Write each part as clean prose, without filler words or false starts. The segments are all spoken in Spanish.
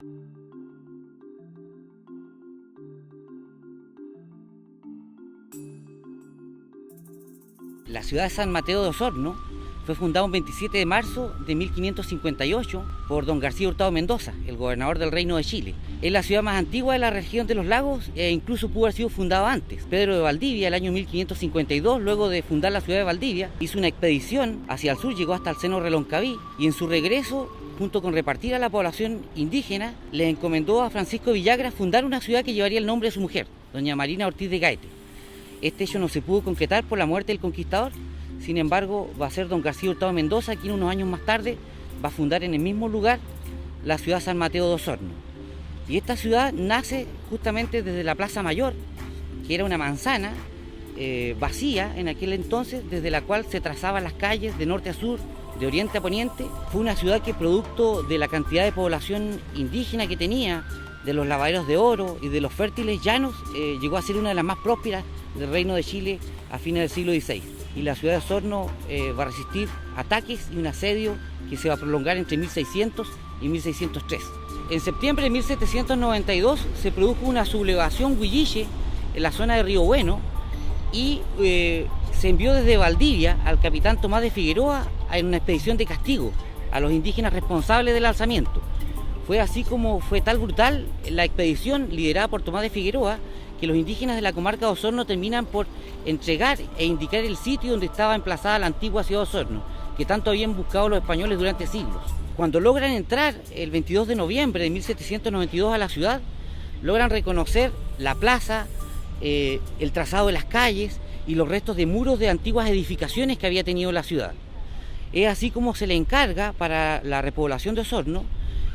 La ciudad de San Mateo de Osorno fue fundada un 27 de marzo de 1558 por don García Hurtado Mendoza, el gobernador del Reino de Chile. Es la ciudad más antigua de la región de los lagos e incluso pudo haber sido fundada antes. Pedro de Valdivia, el año 1552, luego de fundar la ciudad de Valdivia, hizo una expedición hacia el sur, llegó hasta el seno Reloncaví y en su regreso, junto con repartir a la población indígena, le encomendó a Francisco Villagra fundar una ciudad que llevaría el nombre de su mujer, doña Marina Ortiz de Gaete. Este hecho no se pudo concretar por la muerte del conquistador. Sin embargo, va a ser don García Hurtado Mendoza, quien unos años más tarde va a fundar en el mismo lugar la ciudad San Mateo de Osorno. Y esta ciudad nace justamente desde la Plaza Mayor, que era una manzana vacía en aquel entonces, desde la cual se trazaban las calles de norte a sur, de oriente a poniente. Fue una ciudad que, producto de la cantidad de población indígena que tenía, de los lavaderos de oro y de los fértiles llanos, llegó a ser una de las más prósperas del Reino de Chile a fines del siglo XVI. Y la ciudad de Osorno va a resistir ataques y un asedio que se va a prolongar entre 1600 y 1603. En septiembre de 1792 se produjo una sublevación huilliche en la zona de Río Bueno y se envió desde Valdivia al capitán Tomás de Figueroa en una expedición de castigo a los indígenas responsables del alzamiento. Fue así como fue tal brutal la expedición liderada por Tomás de Figueroa que los indígenas de la comarca de Osorno terminan por entregar e indicar el sitio donde estaba emplazada la antigua ciudad de Osorno, que tanto habían buscado los españoles durante siglos. Cuando logran entrar el 22 de noviembre de 1792 a la ciudad, logran reconocer la plaza, el trazado de las calles y los restos de muros de antiguas edificaciones que había tenido la ciudad. Es así como se le encarga para la repoblación de Osorno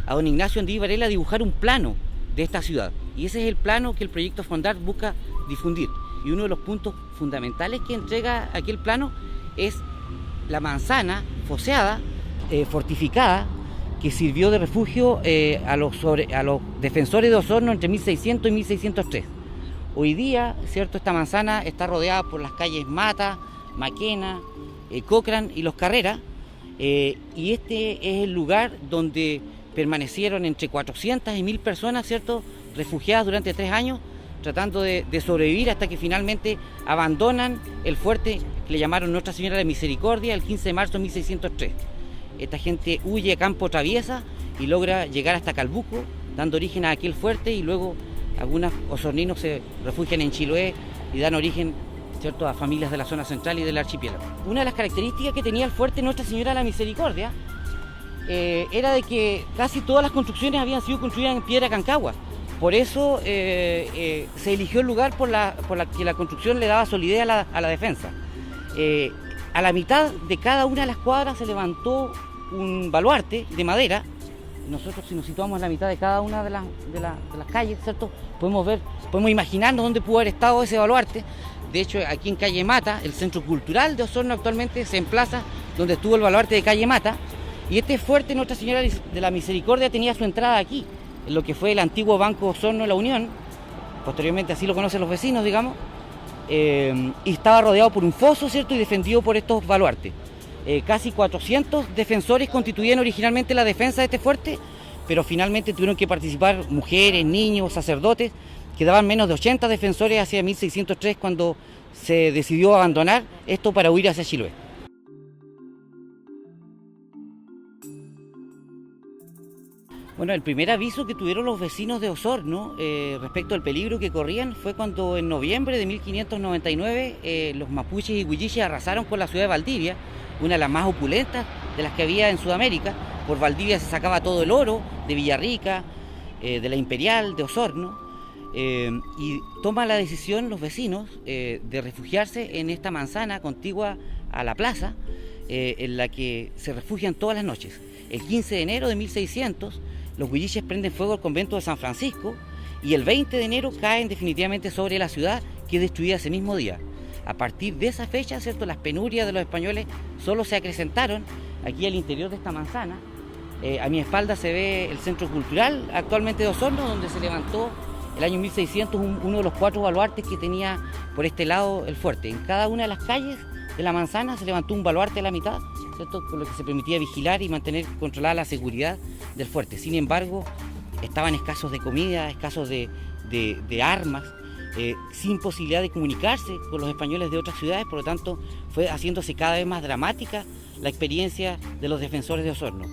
a don Ignacio Andí Varela dibujar un plano de esta ciudad. Y ese es el plano que el proyecto Fondar busca difundir. Y uno de los puntos fundamentales que entrega aquel plano es la manzana foseada, fortificada, que sirvió de refugio a los defensores de Osorno entre 1600 y 1603. Hoy día, ¿cierto?, esta manzana está rodeada por las calles Mata, Maquena, Cochrane y Los Carreras, y este es el lugar donde permanecieron entre 400 y 1000 personas, ¿cierto?, refugiadas durante 3 años, tratando de sobrevivir hasta que finalmente abandonan el fuerte que le llamaron Nuestra Señora de Misericordia el 15 de marzo de 1603. Esta gente huye a campo traviesa y logra llegar hasta Calbuco, dando origen a aquel fuerte, y luego algunos osorninos se refugian en Chiloé y dan origen, ¿cierto?, a familias de la zona central y del archipiélago. Una de las características que tenía el fuerte Nuestra Señora de la Misericordia era de que casi todas las construcciones habían sido construidas en piedra cancagua. Por eso se eligió el lugar por la que la construcción le daba solidez a la defensa. A la mitad de cada una de las cuadras se levantó un baluarte de madera. Nosotros, si nos situamos en la mitad de cada una de las calles, ¿cierto?, podemos imaginarnos dónde pudo haber estado ese baluarte. De hecho, aquí en Calle Mata, el Centro Cultural de Osorno actualmente se emplaza donde estuvo el baluarte de Calle Mata. Y este fuerte Nuestra Señora de la Misericordia tenía su entrada aquí, en lo que fue el antiguo Banco Osorno La Unión, posteriormente así lo conocen los vecinos, digamos, y estaba rodeado por un foso, ¿cierto?, y defendido por estos baluartes. Casi 400 defensores constituían originalmente la defensa de este fuerte, pero finalmente tuvieron que participar mujeres, niños, sacerdotes. Quedaban menos de 80 defensores hacia 1603 cuando se decidió abandonar esto para huir hacia Chiloé. Bueno, el primer aviso que tuvieron los vecinos de Osorno respecto al peligro que corrían fue cuando en noviembre de 1599 los mapuches y huilliches arrasaron con la ciudad de Valdivia, una de las más opulentas de las que había en Sudamérica. Por Valdivia se sacaba todo el oro de Villarrica, de la Imperial, de Osorno, y toman la decisión los vecinos de refugiarse en esta manzana contigua a la plaza, en la que se refugian todas las noches. El 15 de enero de 1600, los huilliches prenden fuego al convento de San Francisco y el 20 de enero caen definitivamente sobre la ciudad, que es destruida ese mismo día. A partir de esa fecha, ¿cierto?, las penurias de los españoles solo se acrecentaron aquí al interior de esta manzana. A mi espalda se ve el Centro Cultural actualmente de Osorno, donde se levantó el año 1600 uno de los 4 baluartes que tenía por este lado el fuerte. En cada una de las calles de la manzana se levantó un baluarte a la mitad, ¿cierto?, con lo que se permitía vigilar y mantener controlada la seguridad del fuerte. Sin embargo, estaban escasos de comida, escasos de armas, sin posibilidad de comunicarse con los españoles de otras ciudades, por lo tanto fue haciéndose cada vez más dramática la experiencia de los defensores de Osorno.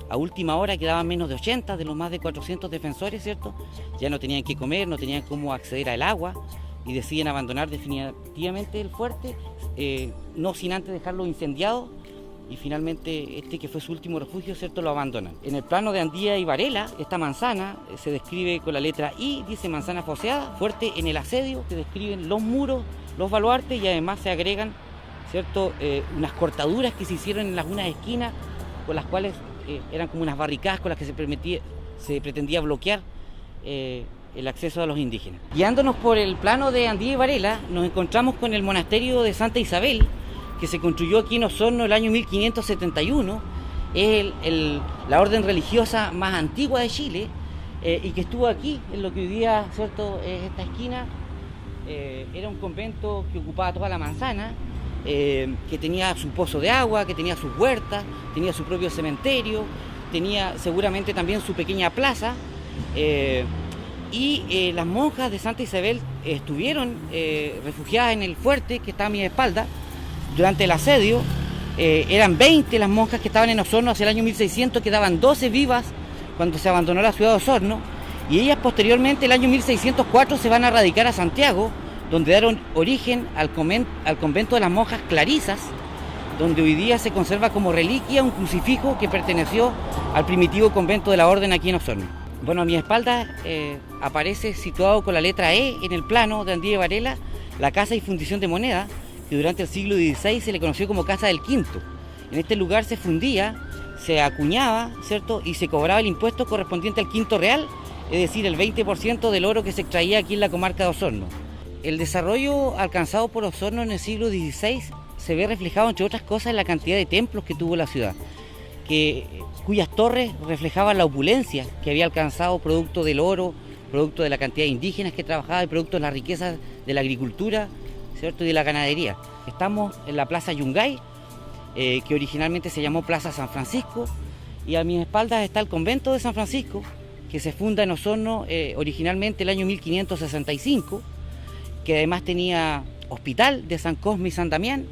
A última hora quedaban menos de 80 de los más de 400 defensores, ¿cierto? Ya no tenían que comer, no tenían cómo acceder al agua y deciden abandonar definitivamente el fuerte, no sin antes dejarlo incendiado, y finalmente este que fue su último refugio, ¿cierto?, lo abandonan. En el plano de Andía y Varela, esta manzana se describe con la letra I, dice manzana foseada, fuerte en el asedio, se describen los muros, los baluartes, y además se agregan, ¿cierto?, unas cortaduras que se hicieron en las unas esquinas, con las cuales eran como unas barricadas con las que se pretendía bloquear el acceso a los indígenas. Guiándonos por el plano de Andía y Varela, nos encontramos con el monasterio de Santa Isabel, que se construyó aquí en Osorno el año 1571, es la orden religiosa más antigua de Chile, y que estuvo aquí, en lo que hoy día, ¿cierto?, es esta esquina. Era un convento que ocupaba toda la manzana, que tenía su pozo de agua, que tenía sus huertas, tenía su propio cementerio, tenía seguramente también su pequeña plaza, y las monjas de Santa Isabel estuvieron refugiadas en el fuerte que está a mi espalda. Durante el asedio eran 20 las monjas que estaban en Osorno hacia el año 1600, quedaban 12 vivas cuando se abandonó la ciudad de Osorno, y ellas posteriormente, el año 1604, se van a radicar a Santiago, donde dieron origen al convento de las monjas clarisas, donde hoy día se conserva como reliquia un crucifijo que perteneció al primitivo convento de la orden aquí en Osorno. Bueno, a mi espalda aparece, situado con la letra E en el plano de Andía y Varela, la casa y fundición de moneda, que durante el siglo XVI se le conoció como Casa del Quinto. En este lugar se fundía, se acuñaba, ¿cierto?, y se cobraba el impuesto correspondiente al quinto real, es decir, el 20% del oro que se extraía aquí en la comarca de Osorno. El desarrollo alcanzado por Osorno en el siglo XVI se ve reflejado, entre otras cosas, en la cantidad de templos que tuvo la ciudad, cuyas torres reflejaban la opulencia que había alcanzado producto del oro, producto de la cantidad de indígenas que trabajaba y producto de las riquezas de la agricultura, ¿cierto?, y de la ganadería. Estamos en la Plaza Yungay, que originalmente se llamó Plaza San Francisco, y a mis espaldas está el convento de San Francisco, que se funda en Osorno originalmente el año 1565, que además tenía hospital de San Cosme y San Damián,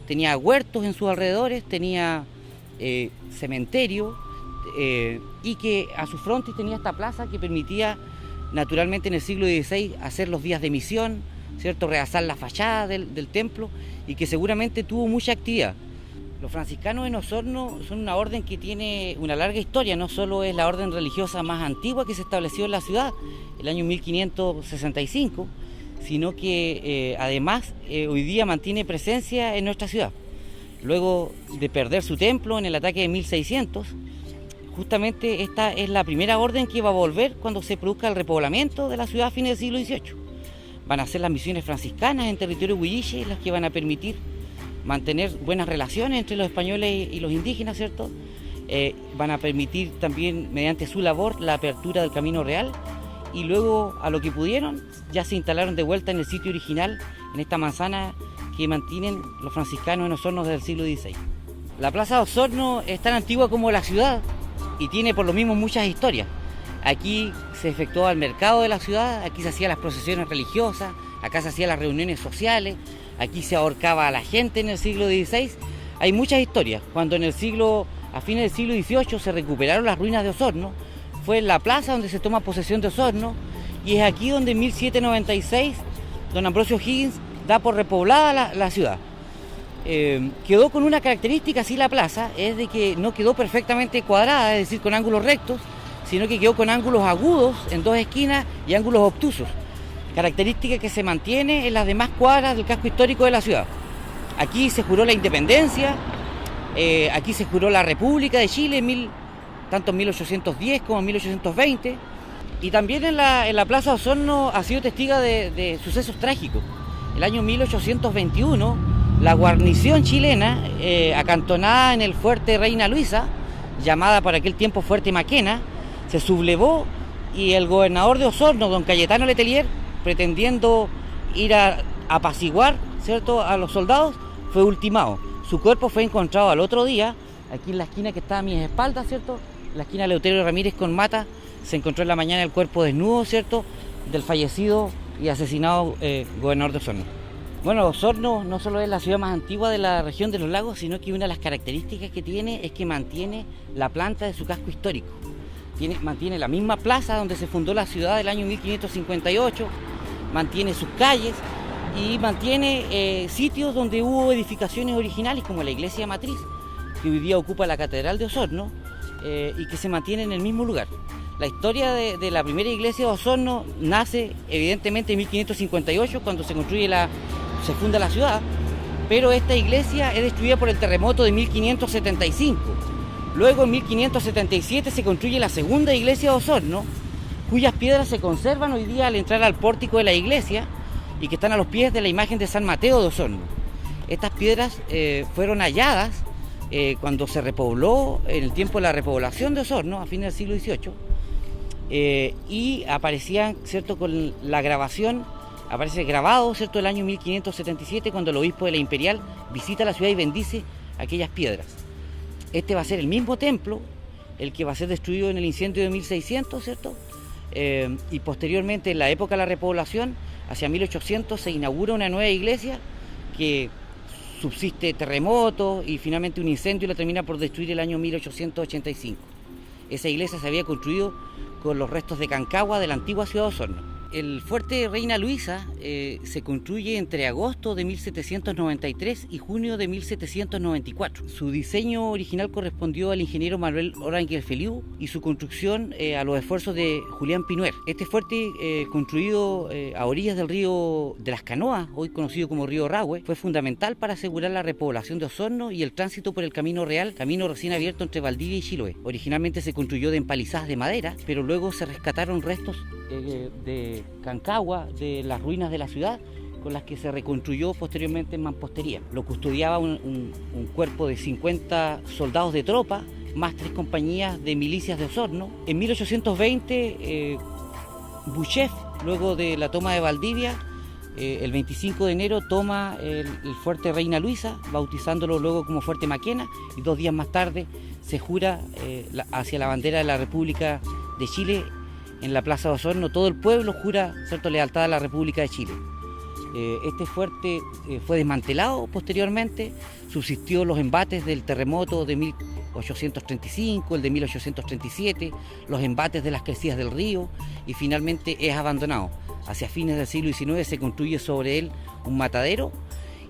tenía huertos en sus alrededores, tenía cementerio, y que a su frontis tenía esta plaza que permitía naturalmente en el siglo XVI hacer los días de misión, ¿cierto?, realzar la fachada del templo, y que seguramente tuvo mucha actividad. Los franciscanos en Osorno son una orden que tiene una larga historia, no solo es la orden religiosa más antigua que se estableció en la ciudad, el año 1565, sino que además hoy día mantiene presencia en nuestra ciudad. Luego de perder su templo en el ataque de 1600, justamente esta es la primera orden que va a volver cuando se produzca el repoblamiento de la ciudad a fines del siglo XVIII. Van a ser las misiones franciscanas en territorio huilliche las que van a permitir mantener buenas relaciones entre los españoles y los indígenas, ¿cierto? Van a permitir también, mediante su labor, la apertura del Camino Real, y luego, a lo que pudieron, ya se instalaron de vuelta en el sitio original, en esta manzana que mantienen los franciscanos en Osorno desde el siglo XVI. La Plaza de Osorno es tan antigua como la ciudad y tiene por lo mismo muchas historias. Aquí se efectuaba el mercado de la ciudad, aquí se hacían las procesiones religiosas, acá se hacían las reuniones sociales, aquí se ahorcaba a la gente en el siglo XVI. Hay muchas historias. Cuando a fines del siglo XVIII se recuperaron las ruinas de Osorno, fue en la plaza donde se toma posesión de Osorno, y es aquí donde en 1796 don Ambrosio O'Higgins da por repoblada la ciudad. Quedó con una característica así la plaza, es de que no quedó perfectamente cuadrada, es decir, con ángulos rectos, sino que quedó con ángulos agudos en dos esquinas y ángulos obtusos, característica que se mantiene en las demás cuadras del casco histórico de la ciudad. Aquí se juró la independencia, aquí se juró la República de Chile, tanto en 1810 como en 1820, y también en la Plaza de Osorno ha sido testiga de sucesos trágicos. El año 1821, la guarnición chilena, acantonada en el fuerte Reina Luisa, llamada por aquel tiempo Fuerte Maquena, se sublevó, y el gobernador de Osorno, don Cayetano Letelier, pretendiendo ir a apaciguar, ¿cierto?, a los soldados, fue ultimado. Su cuerpo fue encontrado al otro día, aquí en la esquina que está a mis espaldas, ¿cierto?, la esquina Eleuterio Ramírez con Mata, se encontró en la mañana el cuerpo desnudo, ¿cierto?, del fallecido y asesinado gobernador de Osorno. Bueno, Osorno no solo es la ciudad más antigua de la región de los lagos, sino que una de las características que tiene es que mantiene la planta de su casco histórico. Mantiene la misma plaza donde se fundó la ciudad del año 1558, mantiene sus calles y mantiene sitios donde hubo edificaciones originales como la iglesia matriz, que hoy día ocupa la catedral de Osorno y que se mantiene en el mismo lugar. La historia de la primera iglesia de Osorno nace evidentemente en 1558 cuando se funda la ciudad, pero esta iglesia es destruida por el terremoto de 1575. Luego en 1577 se construye la segunda iglesia de Osorno, cuyas piedras se conservan hoy día al entrar al pórtico de la iglesia y que están a los pies de la imagen de San Mateo de Osorno. Estas piedras fueron halladas cuando se repobló en el tiempo de la repoblación de Osorno, a fines del siglo XVIII, y aparecían, ¿cierto?, con la grabación, aparece grabado, ¿cierto?, el año 1577 cuando el obispo de la Imperial visita la ciudad y bendice aquellas piedras. Este va a ser el mismo templo, el que va a ser destruido en el incendio de 1600, ¿cierto? Y posteriormente, en la época de la repoblación, hacia 1800, se inaugura una nueva iglesia que subsiste terremoto y finalmente un incendio la termina por destruir el año 1885. Esa iglesia se había construido con los restos de Cancagua de la antigua ciudad de Osorno. El fuerte Reina Luisa se construye entre agosto de 1793 y junio de 1794. Su diseño original correspondió al ingeniero Manuel Orangel Feliu y su construcción a los esfuerzos de Julián Pinuer. Este fuerte, construido a orillas del río de las Canoas, hoy conocido como río Rahue, fue fundamental para asegurar la repoblación de Osorno y el tránsito por el Camino Real, camino recién abierto entre Valdivia y Chiloé. Originalmente se construyó de empalizadas de madera, pero luego se rescataron restos de Cancagua, de las ruinas de la ciudad, con las que se reconstruyó posteriormente en mampostería. Lo custodiaba un cuerpo de 50 soldados de tropa, más 3 compañías de milicias de Osorno. En 1820, Buchev, luego de la toma de Valdivia, el 25 de enero toma el fuerte Reina Luisa, bautizándolo luego como Fuerte Maquena, y 2 días más tarde se jura hacia la bandera de la República de Chile. En la Plaza de Osorno todo el pueblo jura, ¿cierto?, lealtad a la República de Chile. Este fuerte fue desmantelado posteriormente, subsistió los embates del terremoto de 1835, el de 1837, los embates de las crecidas del río y finalmente es abandonado. Hacia fines del siglo XIX se construye sobre él un matadero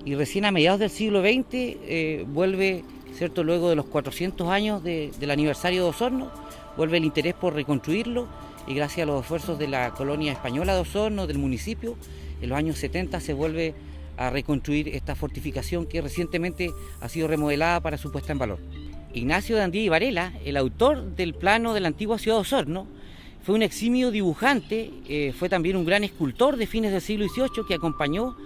y recién a mediados del siglo XX vuelve, ¿cierto?, luego de los 400 años del aniversario de Osorno, vuelve el interés por reconstruirlo. Y gracias a los esfuerzos de la colonia española de Osorno, del municipio, en los años 70 se vuelve a reconstruir esta fortificación que recientemente ha sido remodelada para su puesta en valor. Ignacio de Andía y Varela, el autor del plano de la antigua ciudad de Osorno, fue un eximio dibujante, fue también un gran escultor de fines del siglo XVIII que acompañó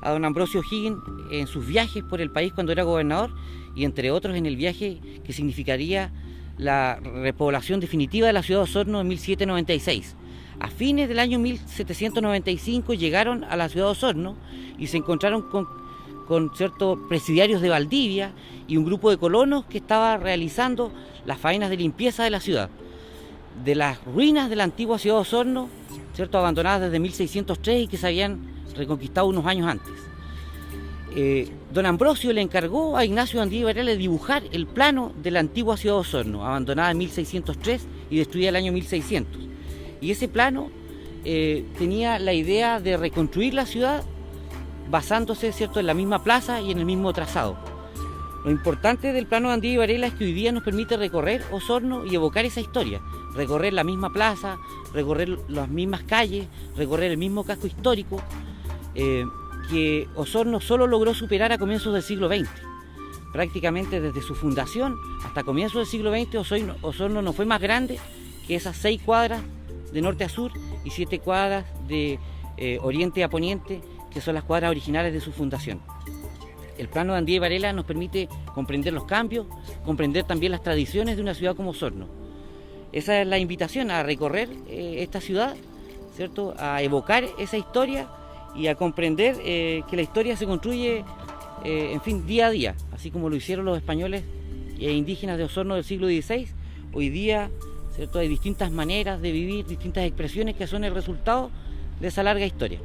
a don Ambrosio O'Higgins en sus viajes por el país cuando era gobernador y entre otros en el viaje que significaría la repoblación definitiva de la ciudad de Osorno en 1796. A fines del año 1795 llegaron a la ciudad de Osorno y se encontraron con ciertos presidiarios de Valdivia y un grupo de colonos que estaba realizando las faenas de limpieza de la ciudad. De las ruinas de la antigua ciudad de Osorno, ¿cierto?, abandonadas desde 1603 y que se habían reconquistado unos años antes. Don Ambrosio le encargó a Ignacio de Andía y Varela de dibujar el plano de la antigua ciudad de Osorno, abandonada en 1603 y destruida el año 1600. Y ese plano tenía la idea de reconstruir la ciudad basándose, ¿cierto?, en la misma plaza y en el mismo trazado. Lo importante del plano de Andía y Varela es que hoy día nos permite recorrer Osorno y evocar esa historia, recorrer la misma plaza, recorrer las mismas calles, recorrer el mismo casco histórico, que Osorno solo logró superar a comienzos del siglo XX. Prácticamente desde su fundación hasta comienzos del siglo XX, Osorno no fue más grande que esas 6 cuadras de norte a sur y 7 cuadras de oriente a poniente, que son las cuadras originales de su fundación. El plano de Andía y Varela nos permite comprender los cambios, comprender también las tradiciones de una ciudad como Osorno. Esa es la invitación, a recorrer esta ciudad, ¿cierto?, a evocar esa historia y a comprender que la historia se construye, día a día, así como lo hicieron los españoles e indígenas de Osorno del siglo XVI. Hoy día ¿cierto? Hay distintas maneras de vivir, distintas expresiones que son el resultado de esa larga historia.